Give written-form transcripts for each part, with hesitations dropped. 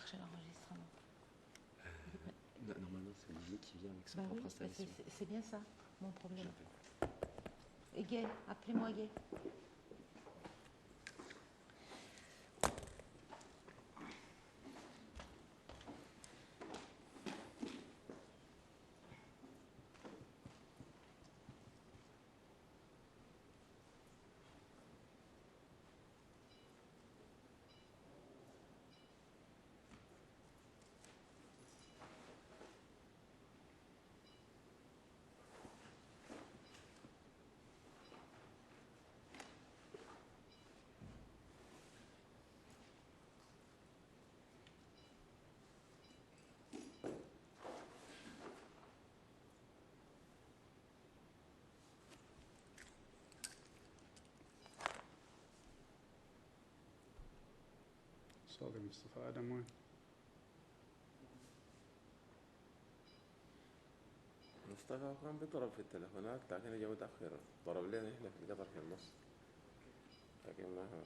chercher l'enregistrement. Normalement, c'est Lily qui vient avec sa Bah propre oui, installation. c'est bien ça, mon problème. J'appelle. Et Gay, appelez-moi Gay. صادق مصطفى آدم وين؟ مصطفى كان بيضرب في التليفونات لكن جا متأخر ضرب لنا احنا في القطر في النص لكن ما هو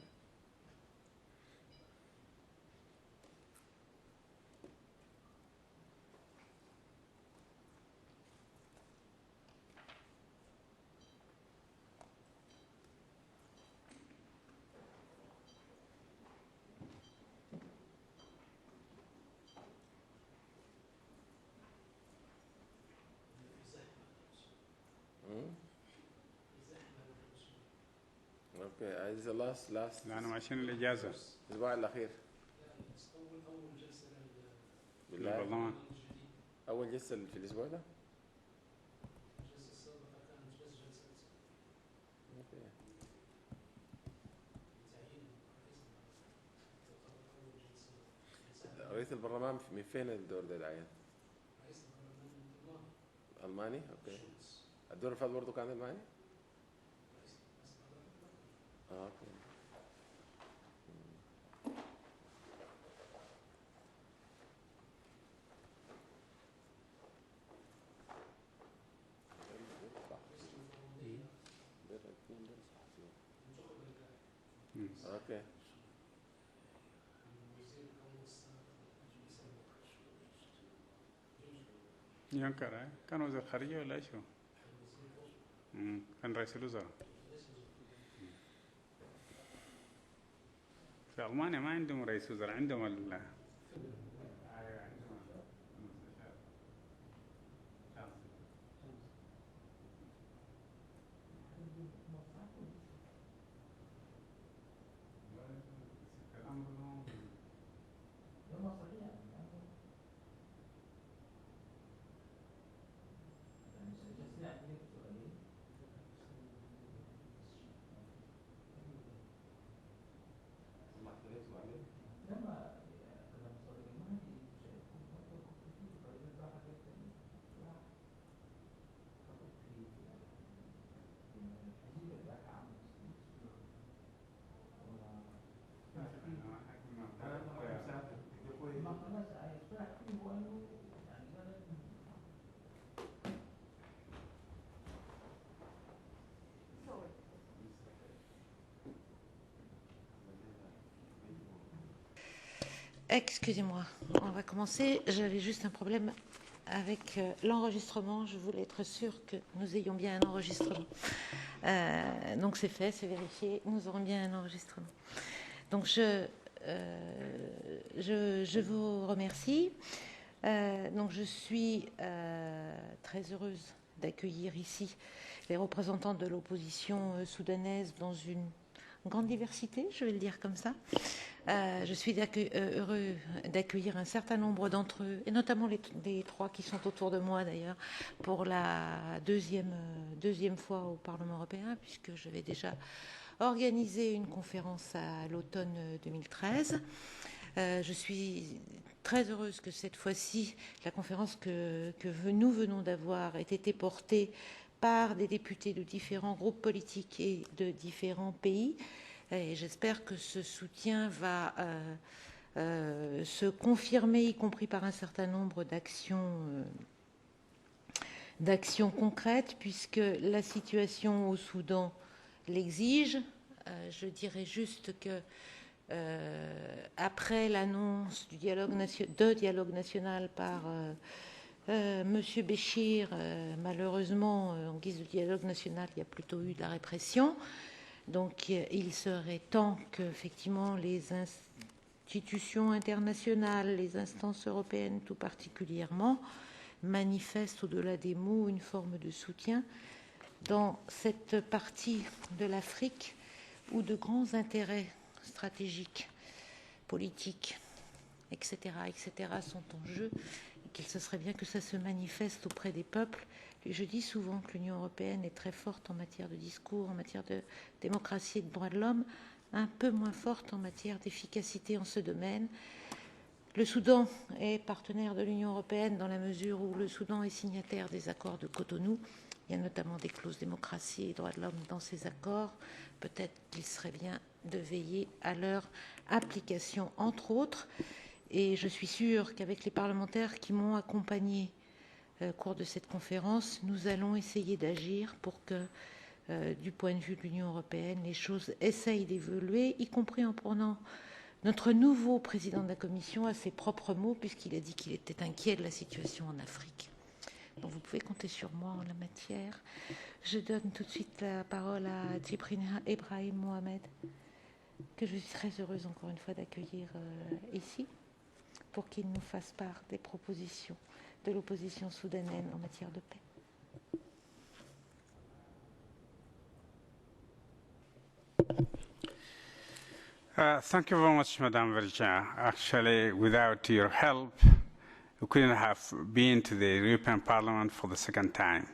اوكي عايز لاست لأنه عشان الإجازة الأسبوع الأخير أول جلسة للبرلمان. أول جلسة في الأسبوع ده؟ الجلسة السابقة كانت بس جلسة اوكي تعيين رئيس رئيس البرلمان من فين الدور ده دعاية؟ رئيس البرلمان ألماني؟ اوكي شولتز الدور اللي فات برضه كان ألماني؟ رئيس البرلمان اوكي اوكي وزير الأمور السابق ينكر كان وزير خارجية ولا إيش هو؟ كان رئيس الوزراء. في ألمانيا ما عندهم رئيس وزراء، عندهم Excusez-moi, on va commencer. J'avais juste un problème avec l'enregistrement. Je voulais être sûre que nous ayons bien un enregistrement. Donc c'est fait, c'est vérifié. Nous aurons bien un enregistrement. Donc je vous remercie. Donc je suis très heureuse d'accueillir ici les représentants de l'opposition soudanaise dans une grande diversité, je vais le dire comme ça. Je suis heureux d'accueillir un certain nombre d'entre eux, et notamment les trois qui sont autour de moi d'ailleurs, pour la deuxième fois au Parlement européen, puisque je vais déjà organiser une conférence à l'automne 2013. Je suis très heureuse que cette fois-ci, la conférence que nous venons d'avoir ait été portée par des députés de différents groupes politiques et de différents pays. Et j'espère que ce soutien va se confirmer, y compris par un certain nombre d'actions concrètes, puisque la situation au Soudan l'exige. Je dirais juste que après l'annonce du dialogue national par M. Béchir, malheureusement, en guise de dialogue national, il y a plutôt eu de la répression. Donc il serait temps qu'effectivement les institutions internationales, les instances européennes tout particulièrement, manifestent au-delà des mots une forme de soutien dans cette partie de l'Afrique où de grands intérêts stratégiques, politiques, etc., sont en jeu, et qu'il se serait bien que ça se manifeste auprès des peuples. Et je dis souvent que l'Union européenne est très forte en matière de discours, en matière de démocratie et de droits de l'homme, un peu moins forte en matière d'efficacité en ce domaine. Le Soudan est partenaire de l'Union européenne dans la mesure où le Soudan est signataire des accords de Cotonou. Il y a notamment des clauses démocratie et droits de l'homme dans ces accords. Peut-être qu'il serait bien de veiller à leur application, entre autres. Et je suis sûre qu'avec les parlementaires qui m'ont accompagné au cours de cette conférence, nous allons essayer d'agir pour que, du point de vue de l'Union européenne, les choses essayent d'évoluer, y compris en prenant notre nouveau président de la Commission à ses propres mots, puisqu'il a dit qu'il était inquiet de la situation en Afrique. Donc vous pouvez compter sur moi en la matière. Je donne tout de suite la parole à Djibril Ibrahim Mohamed, que je suis très heureuse encore une fois d'accueillir ici, pour qu'il nous fasse part des propositions de l'opposition soudanaise en matière de paix. Thank you very much, Madam Verja. Actually, without your help, we couldn't have been to the European Parliament for the second time.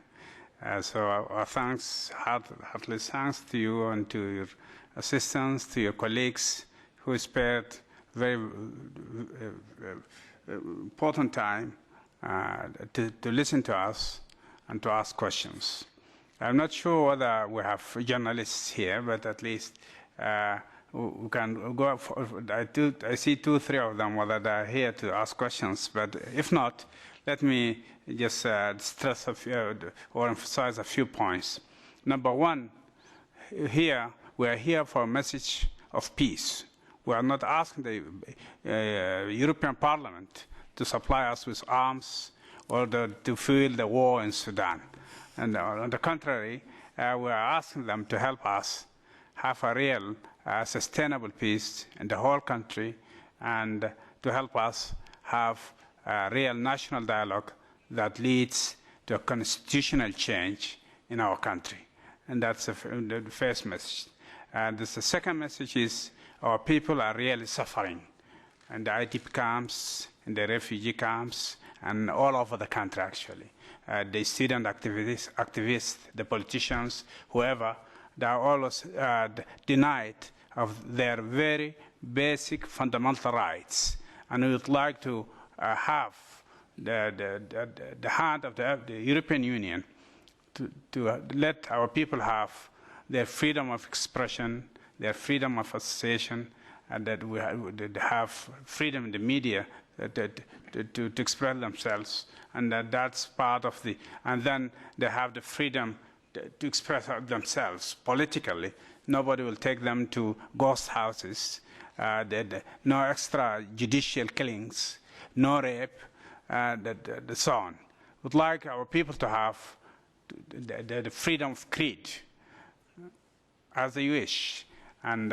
So our thanks, heartily thanks to you and to your assistants, to your colleagues who spared very important time to listen to us and to ask questions. I'm not sure whether we have journalists here, but at least we can go. I see 2, 3 of them, whether they're here to ask questions. But if not, let me just stress a few, or emphasize a few points. Number one, here we are here for a message of peace. We are not asking the European Parliament to supply us with arms or to fuel the war in Sudan. And on the contrary, we are asking them to help us have a real sustainable peace in the whole country and to help us have a real national dialogue that leads to a constitutional change in our country. And that's the first message. And the second message is our people are really suffering in the IDP camps, in the refugee camps, and all over the country, actually. The student activists, the politicians, whoever, they are always denied of their very basic fundamental rights. And we would like to have the hand of the European Union to let our people have their freedom of expression, their freedom of association, and that we have freedom in the media to express themselves, and that's part of the, and then they have the freedom to express themselves politically. Nobody will take them to ghost houses, no extra judicial killings, no rape, so on. We'd like our people to have the freedom of creed as they wish. And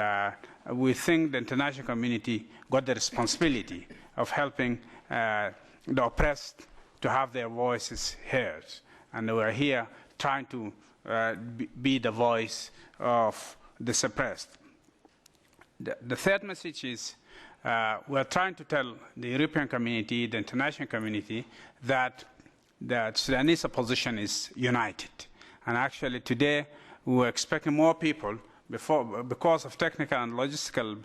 we think the international community got the responsibility of helping the oppressed to have their voices heard. And we're here trying to be the voice of the suppressed. The third message is we're trying to tell the European community, the international community, that the Sudanese opposition is united. And actually today we were expecting more people because of technical and logistical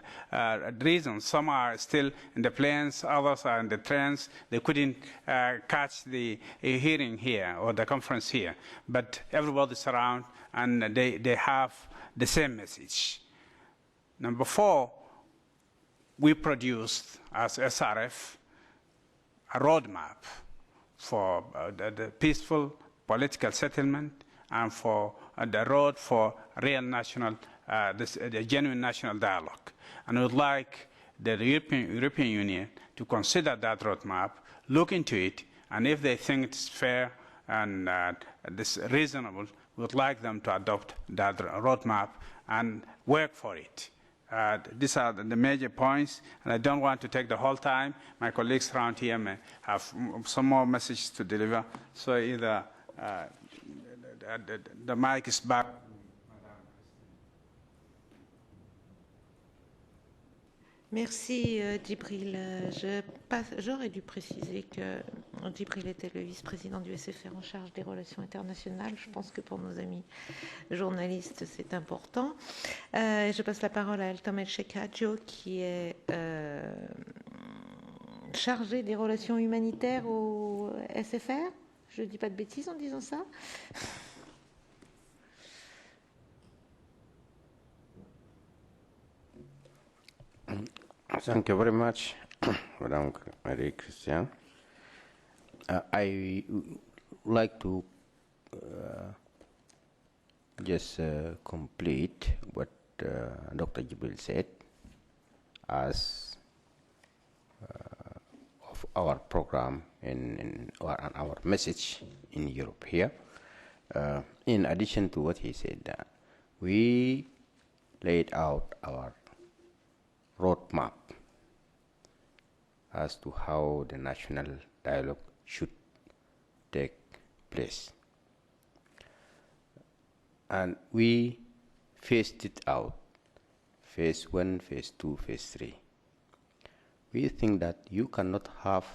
reasons. Some are still in the planes, others are in the trains. They couldn't catch the hearing here or the conference here. But everybody's around and they have the same message. Number 4, we produced as SRF a roadmap for the peaceful political settlement and for the road for real national the genuine national dialogue. And we would like the European Union to consider that roadmap, look into it, and if they think it's fair and this reasonable, we would like them to adopt that roadmap and work for it. These are the major points, and I don't want to take the whole time. My colleagues around here may have some more messages to deliver. So either the mic is back. Merci Djibril. J'aurais dû préciser que Djibril était le vice-président du SFR en charge des relations internationales. Je pense que pour nos amis journalistes, c'est important. Je passe la parole à Elton Shekadjo, qui est chargé des relations humanitaires au SFR. Je ne dis pas de bêtises en disant ça. Thank you very much, Madam Marie-Christian. I like to just complete what Dr. Jibril said as of our program and our message in Europe here. In addition to what he said, we laid out our roadmap as to how the national dialogue should take place. And we phased it out, phase 1, phase 2, phase 3. We think that you cannot have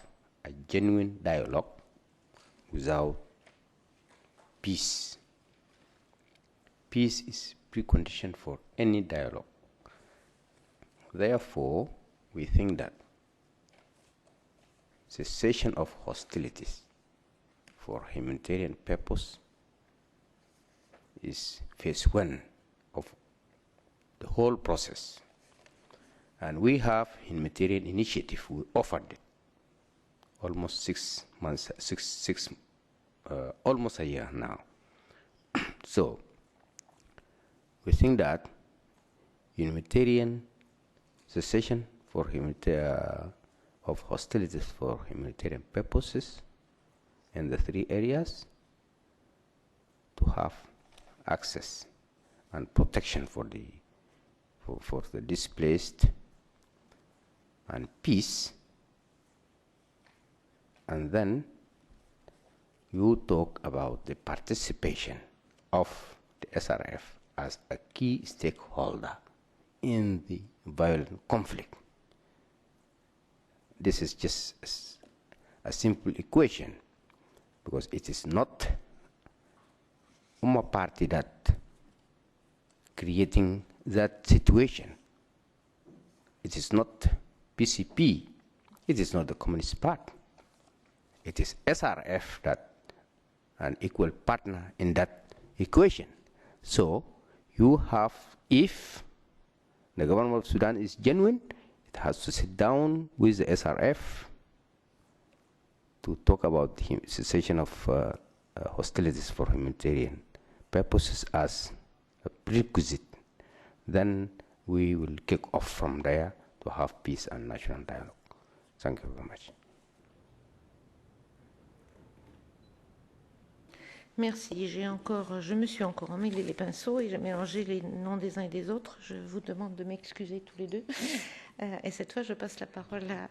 a genuine dialogue without peace. Peace is precondition for any dialogue. Therefore, we think that cessation of hostilities for humanitarian purpose is phase 1 of the whole process. And we have humanitarian initiative. We offered it almost 6 months, almost a year now. So we think that humanitarian cessation for of hostilities for humanitarian purposes in the 3 areas, to have access and protection for the displaced, and peace. And then you talk about the participation of the SRF as a key stakeholder in the violent conflict. This is just a simple equation, because it is not Umma party that creating that situation. It is not PCP, it is not the Communist Party. It is SRF that an equal partner in that equation. So you have, if the government of Sudan is genuine, it has to sit down with the SRF to talk about the cessation of hostilities for humanitarian purposes as a prerequisite. Then we will kick off from there to have peace and national dialogue. Thank you very much. Merci. Je me suis encore emmêlé les pinceaux et j'ai mélangé les noms des uns et des autres. Je vous demande de m'excuser tous les deux. Et cette fois, je passe la parole à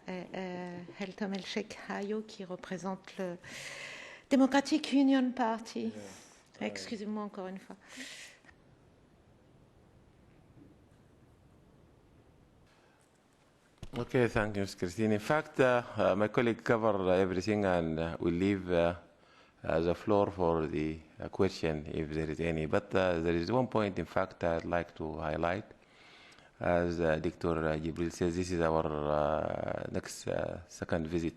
Heltam El Sheikh Hayo, qui représente le Democratic Union Party. Excusez-moi encore une fois. Okay, thank you, Ms. Christine. In fact, my colleague covered everything, and we'll leave the floor for the question if there is any. But there is one point, in fact, I'd like to highlight. As Dr. Jibril says, this is our next second visit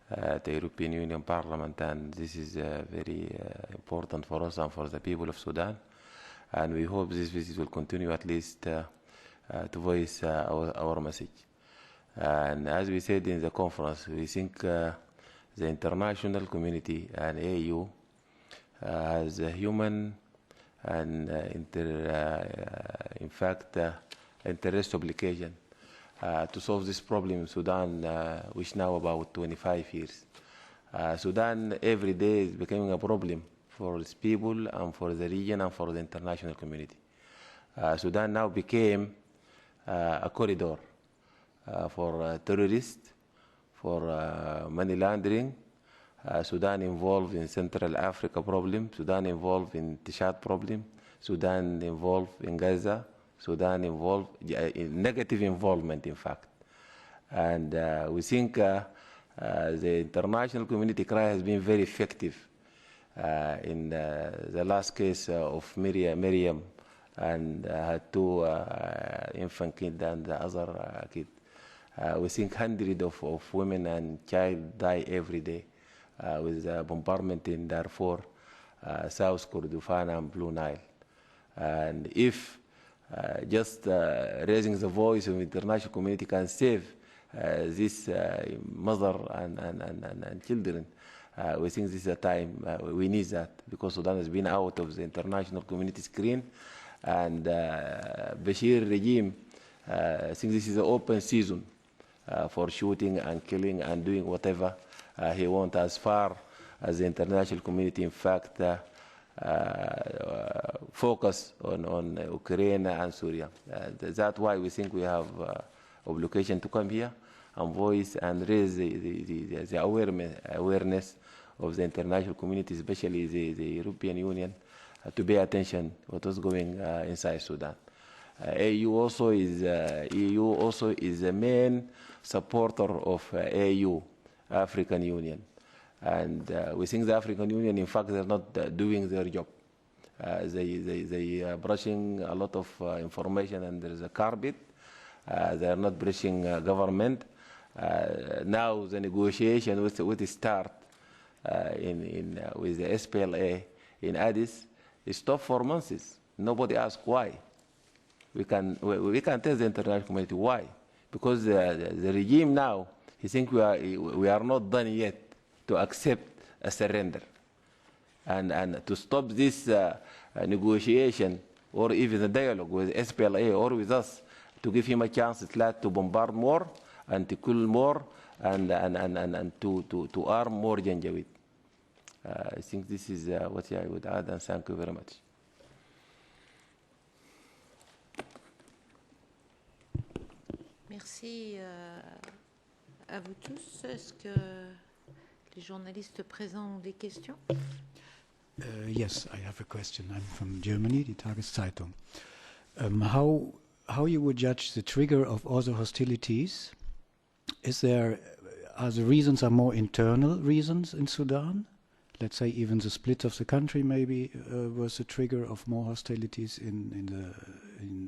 to the European Union Parliament, and this is very important for us and for the people of Sudan. And we hope this visit will continue, at least to voice our message. And as we said in the conference, we think the international community and AU has a human and in fact, interest obligation to solve this problem in Sudan, which now about 25 years. Sudan every day is becoming a problem for its people and for the region and for the international community. Sudan now became a corridor for terrorists, for money laundering. Sudan involved in Central Africa problem, Sudan involved in the Chad problem, Sudan involved in Gaza, Sudan involved in negative involvement, in fact. And we think the international community cry has been very effective in the last case of Miriam and her two infant kids and the other kid. We think hundreds of women and child die every day with bombardment in Darfur, South Kordofan and Blue Nile. And if just raising the voice of the international community can save this mother and children, we think this is a time we need that, because Sudan has been out of the international community screen, and Bashir regime thinks this is an open season for shooting and killing and doing whatever he wants, as far as the international community, in fact, focus on Ukraine and Syria. That's why we think we have obligation to come here and voice and raise the awareness of the international community, especially the European Union, to pay attention to what is going inside Sudan. EU also is the main supporter of AU, African Union. And we think the African Union, in fact, they're not doing their job. They are brushing a lot of information under the carpet. They are not brushing government. Now the negotiation with the start with the SPLA in Addis is stopped for months. Nobody asks why. We can tell the international community why. Because the regime now, he thinks we are not done yet to accept a surrender. And to stop this negotiation or even the dialogue with SPLA or with us, to give him a chance to bombard more and to kill more and to arm more Janjaweed. I think this is what I would add, and thank you very much. Merci à vous tous. Est-ce que les journalistes présents ont des questions? Yes, I have a question. I'm from Germany, die Tageszeitung. How you would judge the trigger of all the hostilities? Are the reasons more internal reasons in Sudan? Let's say even the split of the country maybe was the trigger of more hostilities in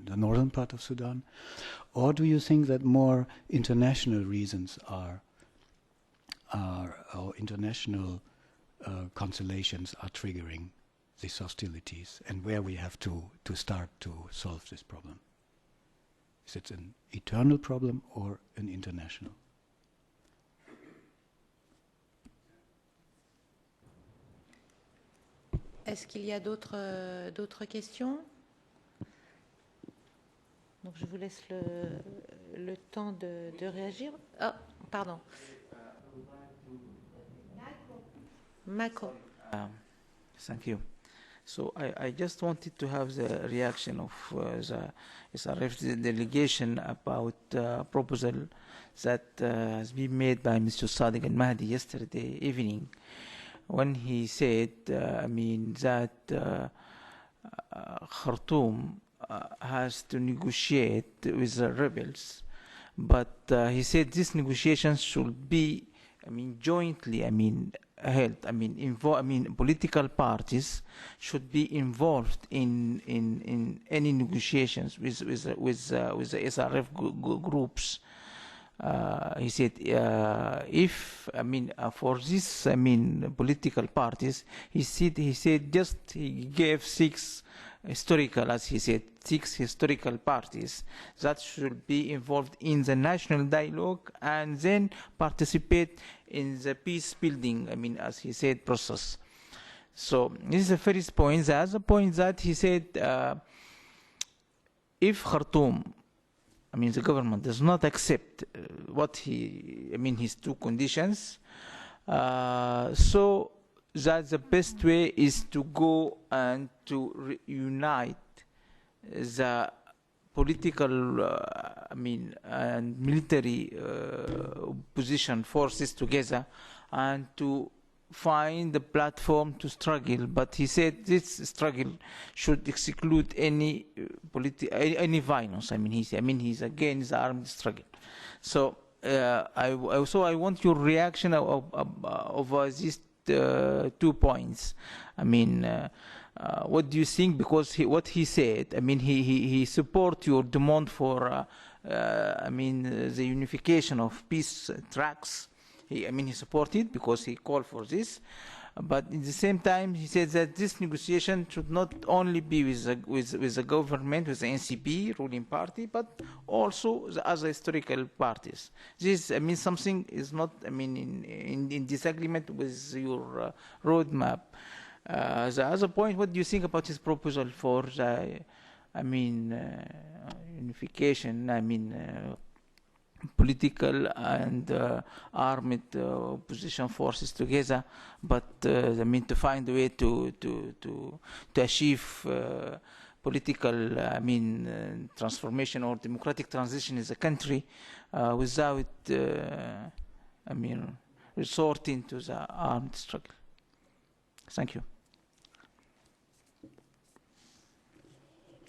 the northern part of Sudan, or do you think that more international reasons are or international constellations are triggering these hostilities, and where we have to start to solve this problem? Is it an eternal problem or an international? Est-ce qu'il y a d'autres questions? Donc je vous laisse le temps de réagir. Oh, pardon. Macron. Thank you. So I just wanted to have the reaction of the SRF delegation about proposal that has been made by Mr. Sadiq al-Mahdi yesterday evening, when he said, that Khartoum has to negotiate with the rebels, but he said these negotiations should be, jointly, held. Political parties should be involved in any negotiations with the SRF groups. He said, if for this political parties, he gave six historical, as he said, 6 historical parties that should be involved in the national dialogue and then participate in the peace building, as he said, process. So this is the first point. The other point that he said, if Khartoum, I mean the government does not accept his two conditions, so that the best way is to go and to reunite the political, and military opposition forces together, and to find the platform to struggle. But he said this struggle should exclude any any violence. He's against the armed struggle. So I want your reaction over these 2 points. What do you think? Because what he said, he support your demand for the unification of peace tracks. He supported because he called for this, but at the same time he said that this negotiation should not only be with the government, with the NCP ruling party, but also the other historical parties. This something is not in disagreement with your roadmap. The other point, what do you think about his proposal for the unification? Political and armed opposition forces together, but to find a way to achieve political transformation or democratic transition in the country without resorting to the armed struggle. Thank you.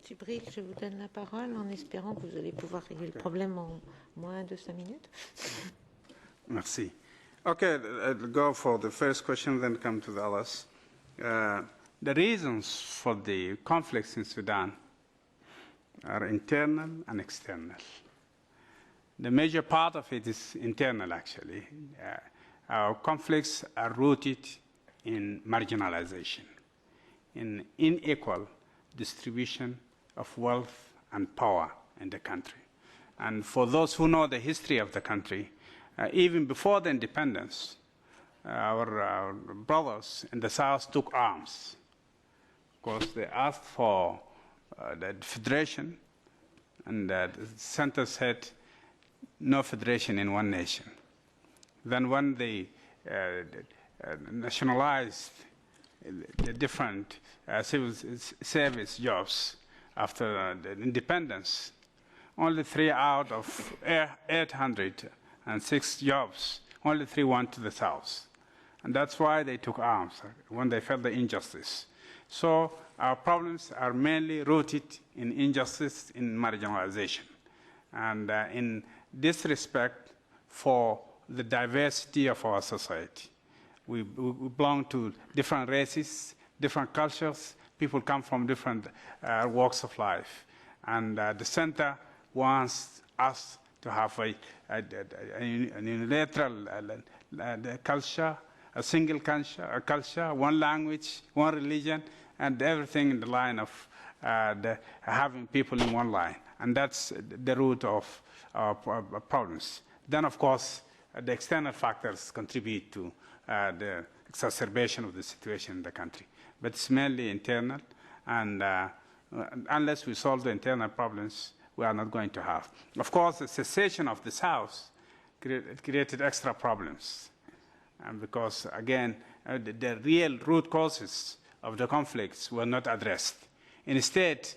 Djibril, je vous donne la parole en espérant que vous allez pouvoir régler le problème en moins de 5 minutes. Merci. Okay, I'll go for the first question, then come to the others. The reasons for the conflicts in Sudan are internal and external. The major part of it is internal, actually. Our conflicts are rooted in marginalization, in unequal distribution of wealth and power in the country. And for those who know the history of the country, even before the independence, our brothers in the South took arms because they asked for the federation, and the center said no federation in one nation. Then when they nationalized the different civil service jobs after the independence, only 3 out of 806 jobs, only 3 went to the South. And that's why they took arms, when they felt the injustice. So our problems are mainly rooted in injustice, in marginalization. And in this respect, for the diversity of our society. We belong to different races, different cultures. People come from different walks of life. And the center wants us to have a unilateral culture, a single culture, one language, one religion, and everything in the line of having people in one line. And that's the root of our problems. Then, of course, the external factors contribute to the exacerbation of the situation in the country. But it's mainly internal, and unless we solve the internal problems, we are not going to have. Of course, the cessation of the South created extra problems, because, again, the real root causes of the conflicts were not addressed. Instead,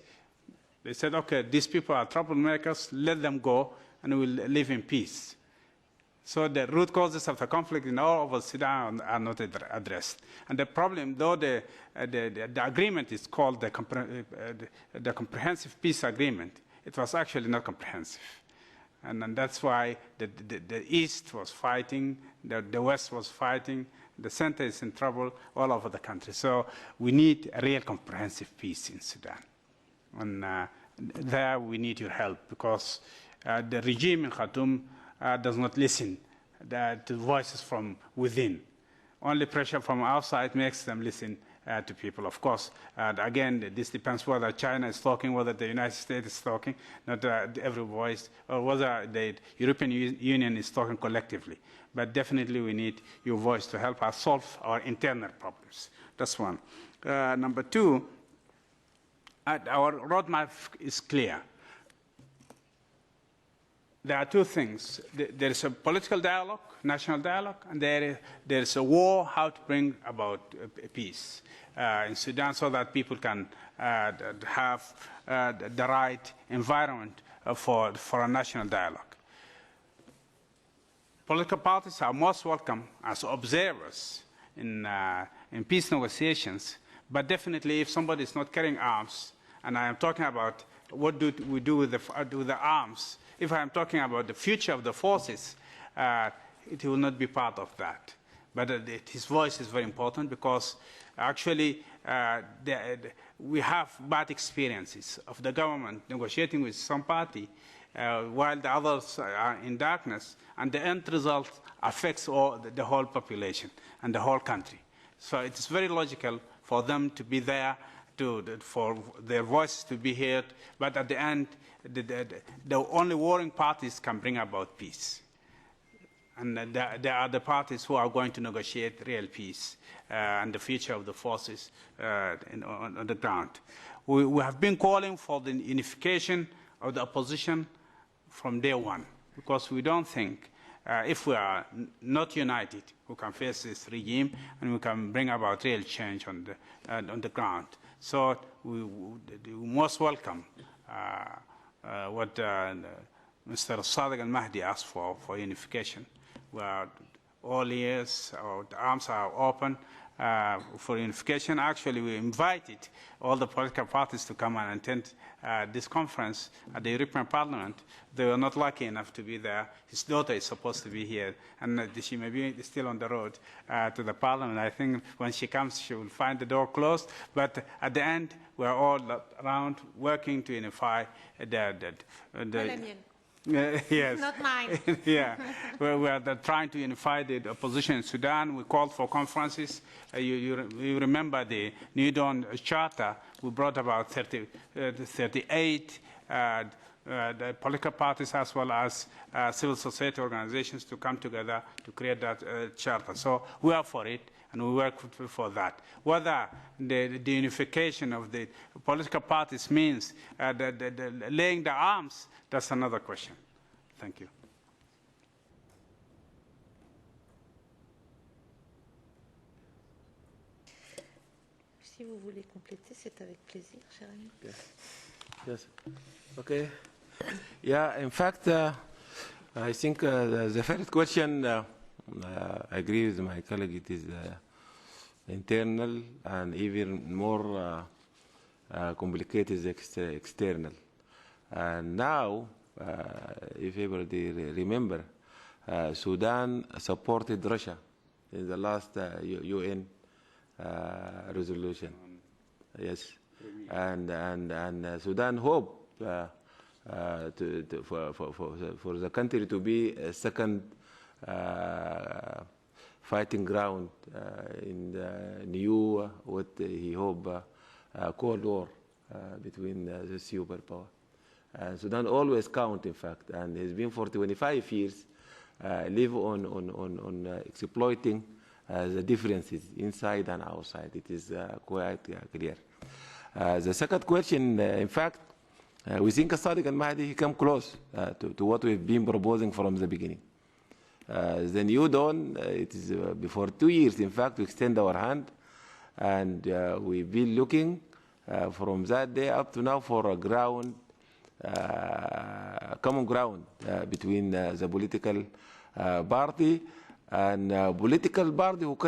they said, okay, these people are troublemakers, let them go, and we'll live in peace. So the root causes of the conflict in all over Sudan are not addressed. And the problem, though the agreement is called the Comprehensive Peace Agreement, it was actually not comprehensive. And that's why the East was fighting, the West was fighting, the center is in trouble all over the country. So we need a real comprehensive peace in Sudan. And there we need your help, because the regime in Khartoum does not listen to voices from within. Only pressure from outside makes them listen to people. Of course, again, this depends whether China is talking, whether the United States is talking, not every voice, or whether the European Union is talking collectively. But definitely we need your voice to help us solve our internal problems. That's one. Number two, our roadmap is clear. There are two things. There is a political dialogue, national dialogue, and there is a war, how to bring about peace in Sudan so that people can have the right environment for a national dialogue. Political parties are most welcome as observers in peace negotiations, but definitely if somebody is not carrying arms, and I am talking about what do we do with the arms, if I am talking about the future of the forces, it will not be part of that. But his voice is very important because actually we have bad experiences of the government negotiating with some party while the others are in darkness, and the end result affects the whole population and the whole country. So it's very logical for them to be there, for their voices to be heard, but at the end, the only warring parties can bring about peace. And there are the parties who are going to negotiate real peace and the future of the forces on the ground. We have been calling for the unification of the opposition from day one, because we don't think if we are not united, we can face this regime and we can bring about real change on the ground. So we most welcome what Mr. Sadiq al-Mahdi asked for unification, where all ears, the arms are open for unification. Actually, we invited all the political parties to come and attend this conference at the European Parliament. They were not lucky enough to be there. His daughter is supposed to be here, and she may be still on the road to the Parliament. I think when she comes, she will find the door closed. But at the end, we're all around working to unify the yes. Not mine. Yeah, we are trying to unify the opposition in Sudan. We called for conferences. You remember the New Dawn Charter. We brought about 38 the political parties as well as civil society organizations to come together to create that charter. So we are for it, and we work for that. Whether the unification of the political parties means laying the arms, that's another question. Thank you. Si vous voulez compléter, c'est avec plaisir, cher ami. Yes. Okay. Yeah, in fact, I think the first question, I agree with my colleague, it is internal and even more complicated external. And now, if everybody remember, Sudan supported Russia in the last UN resolution. Yes, and Sudan hope for the country to be a second fighting ground in the new, what he hope, Cold War between the superpower. Sudan always count, in fact, and it's been for 25 years live on exploiting the differences inside and outside. It is quite clear. The second question, in fact, we think Sadiq al-Mahdi, he come close to what we've been proposing from the beginning. The New Dawn, it is before 2 years, in fact, we extend our hand, and we've been looking from that day up to now for a ground, common ground between the political party and political party who